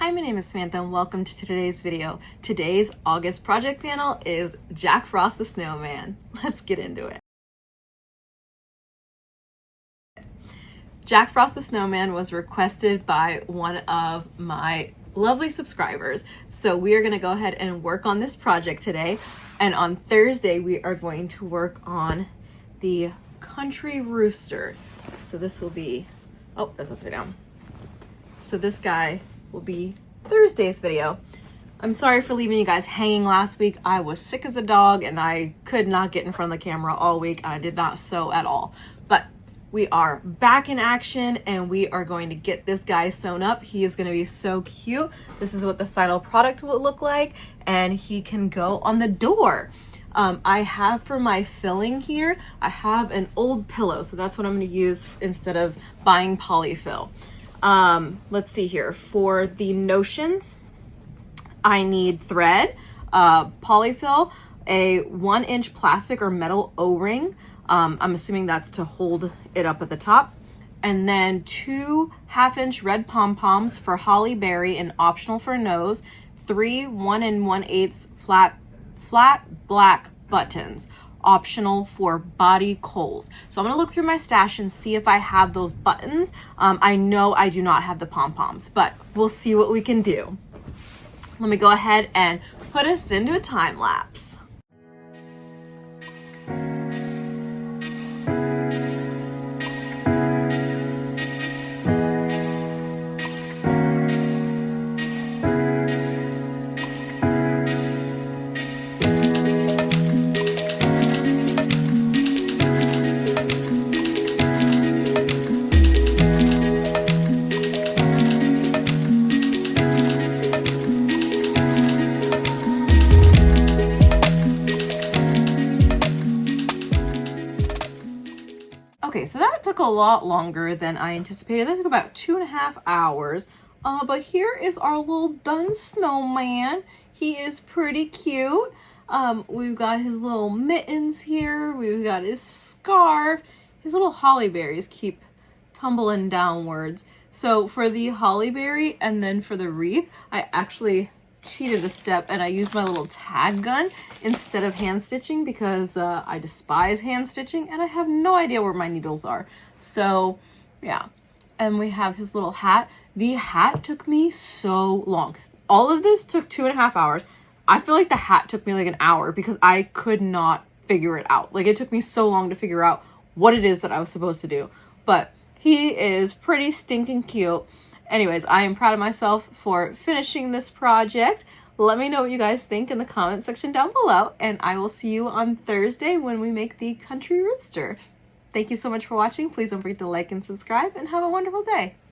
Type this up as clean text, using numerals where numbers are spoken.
Hi, my name is Samantha and welcome to today's video. Today's August project panel is Jack Frost the Snowman. Let's get into it. Jack Frost the Snowman was requested by one of my lovely subscribers. So we are going to go ahead and work on this project today. And on Thursday, we are going to work on the country rooster. So this will be, oh, that's upside down. So this guy will be Thursday's video. I'm sorry for leaving you guys hanging last week. I was sick as a dog and I could not get in front of the camera all week. I did not sew at all. But we are back in action and we are going to get this guy sewn up. He is going to be so cute. This is what the final product will look like, and he can go on the door. I have for my filling here, I have an old pillow, so that's what I'm going to use instead of buying polyfill. Let's see here. For the notions, I need thread, polyfill, a 1-inch plastic or metal O-ring. I'm assuming that's to hold it up at the top. And then 2 1/2-inch red pom-poms for holly berry and optional for nose. 3 1 1/8 flat black buttons, optional for body coals. So I'm gonna look through my stash and see if I have those buttons. I know I do not have the pom-poms, but we'll see what we can do. Let me go ahead and put us into a time lapse. Okay, so that took a lot longer than I anticipated. That took about 2.5 hours. But here is our little done snowman. He is pretty cute. We've got his little mittens here. We've got his scarf. His little holly berries keep tumbling downwards. So for the holly berry and then for the wreath, I actually cheated a step and I used my little tag gun instead of hand stitching because I despise hand stitching and I have no idea where my needles are. So yeah, and we have his little hat. The hat took me so long. All of this took 2.5 hours. I feel like the hat took me like an hour because I could not figure it out. Like, it took me so long to figure out what it is that I was supposed to do. But he is pretty stinking cute. Anyways, I am proud of myself for finishing this project. Let me know what you guys think in the comment section down below, and I will see you on Thursday when we make the country rooster. Thank you so much for watching. Please don't forget to like and subscribe, and have a wonderful day.